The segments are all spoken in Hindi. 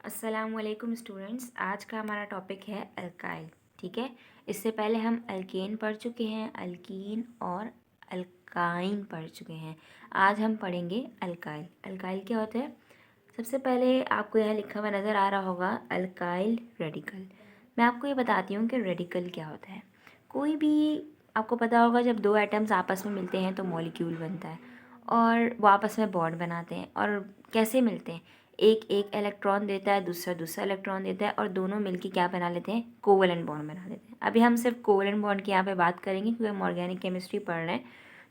अस्सलामुअलैकुम स्टूडेंट्स। आज का हमारा टॉपिक है अल्काइल। ठीक है, इससे पहले हम अल्केन पढ़ चुके हैं, अल्कीन और अल्काइन पढ़ चुके हैं। आज हम पढ़ेंगे अल्काइल। अल्काइल क्या होता है? सबसे पहले आपको यहाँ लिखा हुआ नज़र आ रहा होगा अल्काइल रेडिकल। मैं आपको ये बताती हूँ कि रेडिकल क्या होता है। कोई भी आपको पता होगा, जब दो एटम्स आपस में मिलते हैं तो मॉलिक्यूल बनता है और वो आपस में बॉन्ड बनाते हैं। और कैसे मिलते हैं? एक एक इलेक्ट्रॉन देता है, दूसरा दूसरा इलेक्ट्रॉन देता है और दोनों मिलके क्या बना लेते हैं? कोवेलेंट बॉन्ड बना लेते हैं। अभी हम सिर्फ कोवेलेंट बॉन्ड की यहाँ पे बात करेंगे क्योंकि हम ऑर्गेनिक केमिस्ट्री पढ़ रहे हैं,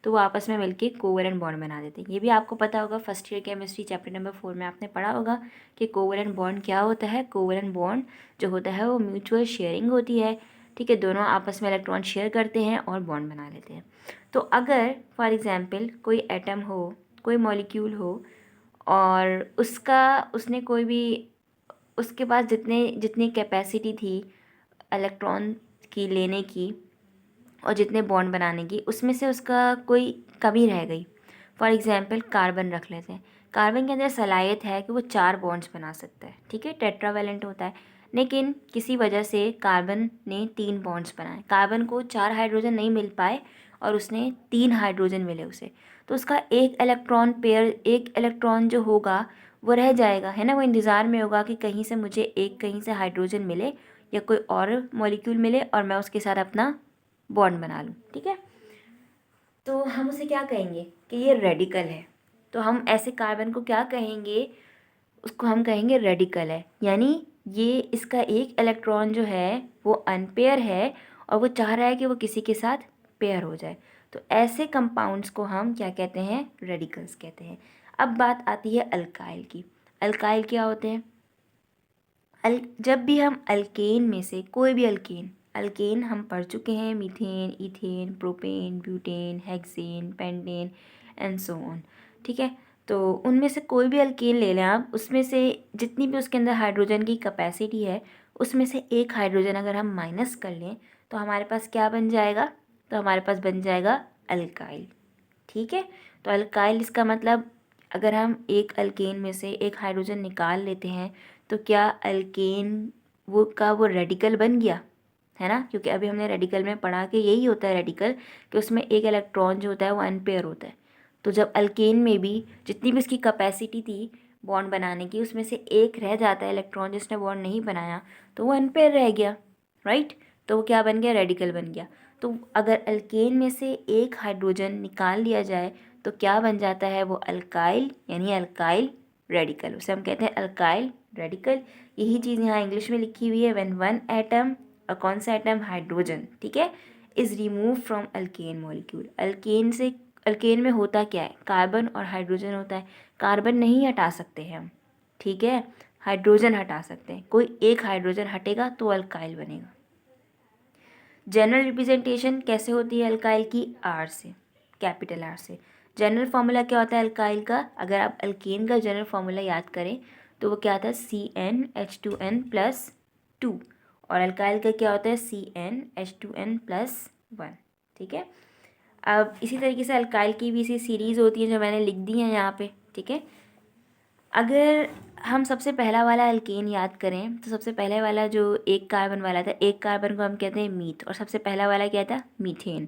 तो वो आपस में मिलके कोवेलेंट बॉन्ड बना देते हैं। ये भी आपको पता होगा, first year chemistry chapter number 4 में आपने पढ़ा होगा कि कोवेलेंट बॉन्ड क्या होता है। कोवेलेंट बॉन्ड जो होता है वो म्यूचुअल शेयरिंग होती है। ठीक है, दोनों आपस में इलेक्ट्रॉन शेयर करते हैं और बॉन्ड बना लेते हैं। तो अगर फॉर एग्जांपल कोई एटम हो, कोई मॉलिक्यूल हो और उसने कोई भी, उसके पास जितनी कैपेसिटी थी इलेक्ट्रॉन की लेने की और जितने बॉन्ड बनाने की, उसमें से उसका कोई कमी रह गई। फॉर एग्जांपल कार्बन रख लेते हैं। कार्बन के अंदर सलाहियत है कि वो 4 बॉन्ड्स बना सकता है। ठीक है, टेट्रावेलेंट होता है, लेकिन किसी वजह से कार्बन ने 3 बॉन्ड्स बनाए। कार्बन को 4 हाइड्रोजन नहीं मिल पाए और उसने 3 हाइड्रोजन मिले उसे। तो उसका एक इलेक्ट्रॉन जो होगा वो रह जाएगा, है ना। वो इंतज़ार में होगा कि कहीं से हाइड्रोजन मिले या कोई और मॉलिक्यूल मिले और मैं उसके साथ अपना बॉन्ड बना लूँ। ठीक है, तो हम उसे क्या कहेंगे कि ये रेडिकल है। तो हम ऐसे कार्बन को क्या कहेंगे? उसको हम कहेंगे रेडिकल है। यानी ये इसका एक इलेक्ट्रॉन जो है वो अनपेयर है और वो चाह रहा है कि वो किसी के साथ पेयर हो जाए। तो ऐसे कंपाउंड्स को हम क्या कहते हैं? रेडिकल्स कहते हैं। अब बात आती है अल्काइल की। अल्काइल क्या होते हैं? जब भी हम अल्केन में से कोई भी अल्केन हम पढ़ चुके हैं, methane, ethane, propane, butane, hexane, pentane and so on. ठीक है, तो उनमें से कोई भी अल्केन ले लें आप, उसमें से जितनी भी उसके अंदर हाइड्रोजन की कैपेसिटी है, उसमें से एक हाइड्रोजन अगर हम माइनस कर लें तो हमारे पास क्या बन जाएगा? तो हमारे पास बन जाएगा अल्काइल। ठीक है, तो अल्काइल इसका मतलब, अगर हम एक अल्केन में से एक हाइड्रोजन निकाल लेते हैं तो क्या अल्केन वो रेडिकल बन गया, है ना। क्योंकि अभी हमने रेडिकल में पढ़ा कि यही होता है रेडिकल, कि उसमें एक इलेक्ट्रॉन जो होता है वो अनपेयर होता है। तो जब अल्केन में भी जितनी भी उसकी कैपेसिटी थी बॉन्ड बनाने की, उसमें से एक रह जाता है इलेक्ट्रॉन जिसने बॉन्ड नहीं बनाया, तो वो अनपेयर रह गया, राइट। तो वो क्या बन गया? रेडिकल बन गया। तो अगर अल्केन में से एक हाइड्रोजन निकाल लिया जाए तो क्या बन जाता है? वो अल्काइल, यानी अल्काइल रेडिकल। उसे हम कहते हैं अल्काइल रेडिकल। यही चीज़ यहाँ इंग्लिश में लिखी हुई है, व्हेन वन एटम, और कौन सा एटम? हाइड्रोजन, ठीक है, is remove from alkane molecule. Alkane में होता क्या है? कार्बन और हाइड्रोजन होता है। कार्बन नहीं हटा सकते हैं हम, ठीक है, हाइड्रोजन हटा सकते हैं। कोई एक हाइड्रोजन हटेगा तो अल्काइल बनेगा। जनरल रिप्रेजेंटेशन कैसे होती है अल्काइल की? आर से, कैपिटल आर से। जनरल फार्मूला क्या होता है अल्काइल का? अगर आप अल्केन का जनरल फार्मूला याद करें तो वो क्या था? CnH2n+2। और अल्काइल का क्या होता है? CnH2n+1। ठीक है, अब इसी तरीके से अल्काइल की भी इसी सीरीज़ होती है जो मैंने लिख दी है यहाँ पे। ठीक है, अगर हम सबसे पहला वाला अल्केन याद करें तो सबसे पहले वाला जो एक कार्बन वाला था, एक कार्बन को हम कहते हैं मीथ, और सबसे पहला वाला क्या था? मीथेन।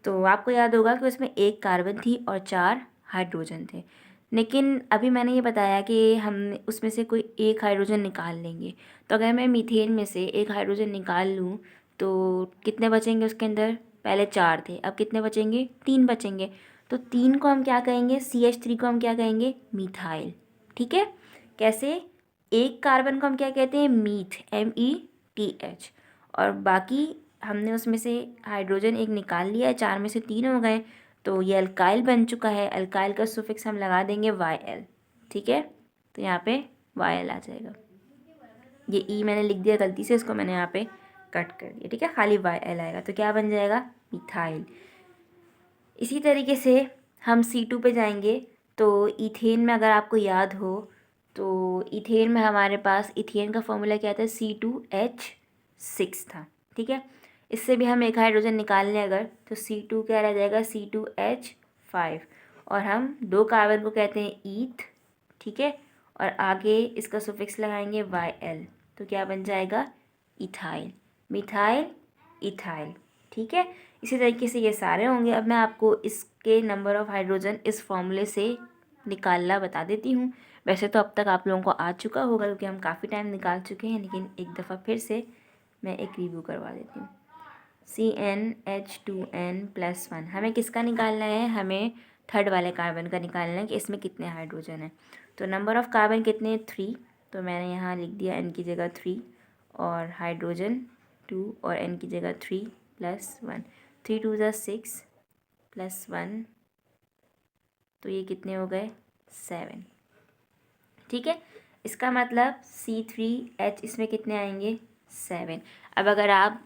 तो आपको याद होगा कि उसमें एक कार्बन थी और 4 हाइड्रोजन थे। लेकिन अभी मैंने ये बताया कि हम उसमें से कोई एक हाइड्रोजन निकाल लेंगे। तो अगर मैं मीथेन में से एक हाइड्रोजन निकाल लूँ तो कितने बचेंगे उसके अंदर? पहले 4 थे, अब कितने बचेंगे? 3 बचेंगे। तो 3 को हम क्या कहेंगे? CH3 को हम क्या कहेंगे? मीथाइल। ठीक है, कैसे? एक कार्बन को हम क्या कहते हैं? Myth, METH। और बाकी हमने उसमें से हाइड्रोजन एक निकाल लिया है, 4 में से 3 हो गए, तो ये अल्काइल बन चुका है। अल्काइल का सुफिक्स हम लगा देंगे YL। ठीक है, तो यहाँ पे YL आ जाएगा। ये E मैंने लिख दिया गलती से, इसको मैंने यहाँ पे कट कर दिया। ठीक है, खाली YL आएगा, तो क्या बन जाएगा? मिथाइल। इसी तरीके से हम C2 पे जाएंगे। तो इथेन में अगर आपको याद हो तो इथेन में हमारे पास इथेन का फॉर्मूला क्या था? C2H6 था। ठीक है, इससे भी हम एक हाइड्रोजन निकाल लें अगर, तो C2 क्या रह जाएगा? C2H5। और हम 2 कार्बन को कहते हैं ईथ, ठीक है, और आगे इसका सुफिक्स लगाएंगे YL, तो क्या बन जाएगा? Ethyl, methyl, ethyl. ठीक है, इसी तरीके से ये सारे होंगे। अब मैं आपको इसके नंबर ऑफ़ हाइड्रोजन इस फॉर्मूले से निकालना बता देती हूँ। वैसे तो अब तक आप लोगों को आ चुका होगा क्योंकि हम काफ़ी टाइम निकाल चुके हैं, लेकिन एक दफ़ा फिर से मैं एक रिव्यू करवा देती हूँ। CnH2n+1 हमें किसका निकालना है? हमें थर्ड वाले कार्बन का निकालना है कि इसमें कितने हाइड्रोजन हैं। तो नंबर ऑफ़ कार्बन कितने? 3, तो मैंने यहाँ लिख दिया n की जगह 3 और हाइड्रोजन 2 और n की जगह 3 + 1, 3 2 = 6 + 1, तो ये कितने हो गए? 7। ठीक है, इसका मतलब C3H इसमें कितने आएंगे? 7। अब अगर आप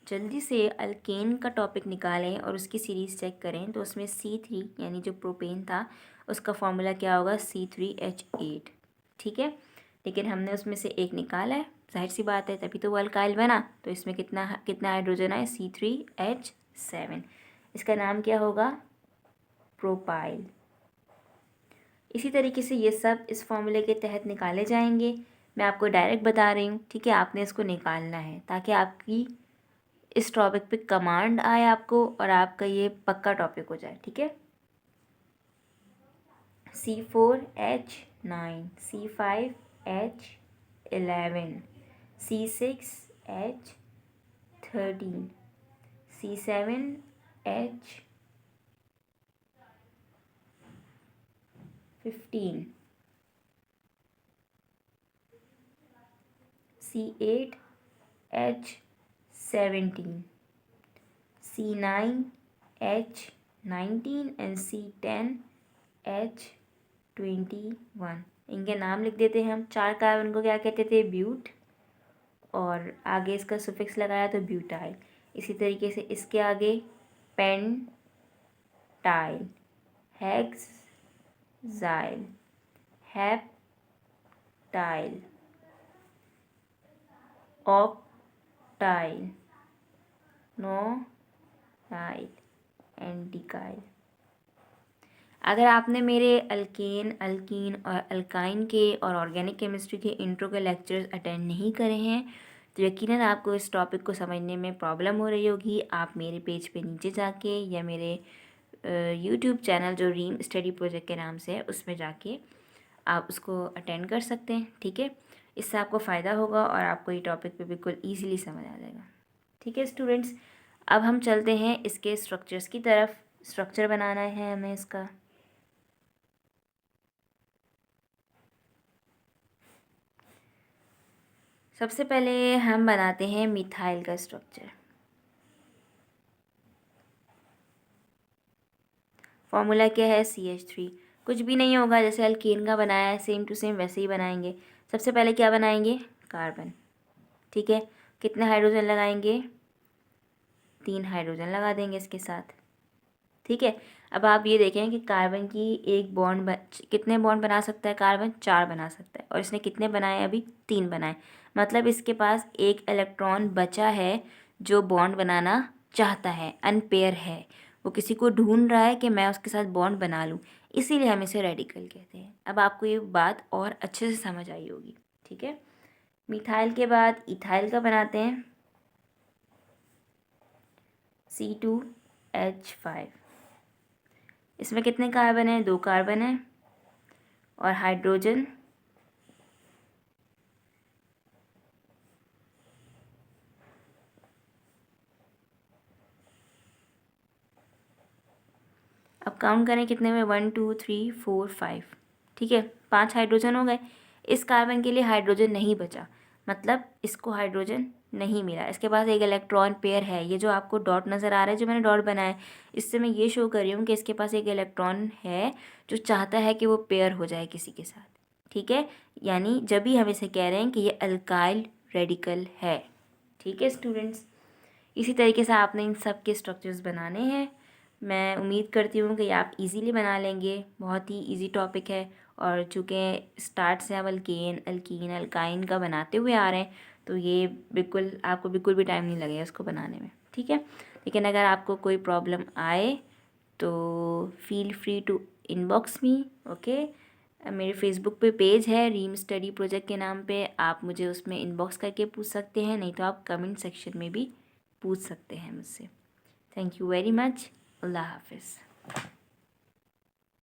जल्दी से अल्केन का टॉपिक निकालें और उसकी सीरीज़ चेक करें तो उसमें C3 यानी जो प्रोपेन था उसका फॉर्मूला क्या होगा? C3H8। ठीक है, लेकिन हमने उसमें से एक निकाला है, जाहिर सी बात है, तभी तो वो अल्काइल बना। तो इसमें कितना कितना हाइड्रोजन है? C3H7। इसका नाम क्या होगा? प्रोपाइल। इसी तरीके से ये सब इस फॉर्मूले के तहत निकाले जाएंगे। मैं आपको डायरेक्ट बता रही हूँ, ठीक है, आपने इसको निकालना है ताकि आपकी इस टॉपिक पे कमांड आए आपको और आपका ये पक्का टॉपिक हो जाए। ठीक है, C4H9, C5H11, C6H13, C7H15, C8H17, C9H19 and C10H21। इनके नाम लिख देते हैं हम। 4 कार्बन को क्या कहते थे? ब्यूट, और आगे इसका सुफिक्स लगाया तो ब्यूटाइल। इसी तरीके से इसके आगे pentyl, hexyl, heptyl, octyl, nonyl and decyl. अगर आपने मेरे अल्केन, अल्कीन और अल्काइन के और ऑर्गेनिक केमिस्ट्री के इंट्रो के लेक्चर्स अटेंड नहीं करे हैं तो यकीनन आपको इस टॉपिक को समझने में प्रॉब्लम हो रही होगी। आप मेरे पेज पे नीचे जाके या मेरे यूट्यूब चैनल जो रीम स्टडी प्रोजेक्ट के नाम से है उसमें जाके आप उसको अटेंड कर सकते हैं। ठीक है, इससे आपको फ़ायदा होगा और आपको ये टॉपिक पे बिल्कुल ईजीली समझ आ जाएगा। ठीक है स्टूडेंट्स, अब हम चलते हैं इसके स्ट्रक्चर्स की तरफ। स्ट्रक्चर बनाना है हमें इसका। सबसे पहले हम बनाते हैं मिथाइल का स्ट्रक्चर। फॉर्मूला क्या है? CH3। कुछ भी नहीं होगा, जैसे अल्केन का बनाया है सेम टू सेम वैसे ही बनाएंगे। सबसे पहले क्या बनाएंगे? कार्बन। ठीक है, कितने हाइड्रोजन लगाएंगे? 3 हाइड्रोजन लगा देंगे इसके साथ। ठीक है, अब आप ये देखें कि कार्बन की एक बॉन्ड कितने बॉन्ड बना सकता है कार्बन? 4 बना सकता है, और इसने कितने बनाए? अभी 3 बनाए। मतलब इसके पास एक इलेक्ट्रॉन बचा है जो बॉन्ड बनाना चाहता है, अनपेयर है, वो किसी को ढूंढ रहा है कि मैं उसके साथ बॉन्ड बना लूँ, इसीलिए हम इसे रेडिकल कहते हैं। अब आपको ये बात और अच्छे से समझ आई होगी। ठीक है, मिथाइल के बाद इथाइल का बनाते हैं, C2H5। इसमें कितने कार्बन है? 2 कार्बन है और हाइड्रोजन अब काउंट करें कितने में? 1 2 3 4 5। ठीक है, 5 हाइड्रोजन हो गए। इस कार्बन के लिए हाइड्रोजन नहीं बचा, मतलब इसको हाइड्रोजन नहीं मिला। इसके पास एक इलेक्ट्रॉन पेयर है, ये जो आपको डॉट नज़र आ रहा है, जो मैंने डॉट बनाया है, इससे मैं ये शो कर रही हूँ कि इसके पास एक इलेक्ट्रॉन है जो चाहता है कि वो पेयर हो जाए किसी के साथ। ठीक है, यानी जब भी हम इसे कह रहे हैं कि ये अल्काइल रेडिकल है। ठीक है स्टूडेंट्स, इसी तरीके से आपने इन सब के स्ट्रक्चर्स बनाने हैं। मैं उम्मीद करती हूँ कि आप इजीली बना लेंगे। बहुत ही इजी टॉपिक है, और चूँकि स्टार्ट से हम अल्केन, अल्कीन, अल्काइन का बनाते हुए आ रहे हैं तो ये बिल्कुल आपको बिल्कुल भी टाइम नहीं लगेगा इसको बनाने में। ठीक है, लेकिन अगर आपको कोई प्रॉब्लम आए तो feel free to inbox me. Okay, मेरे फेसबुक पे पेज है रीम स्टडी प्रोजेक्ट के नाम पे, आप मुझे उसमें इनबॉक्स करके पूछ सकते हैं, नहीं तो आप कमेंट सेक्शन में भी पूछ सकते हैं मुझसे। Thank you very much. अल्लाह हाफिज़।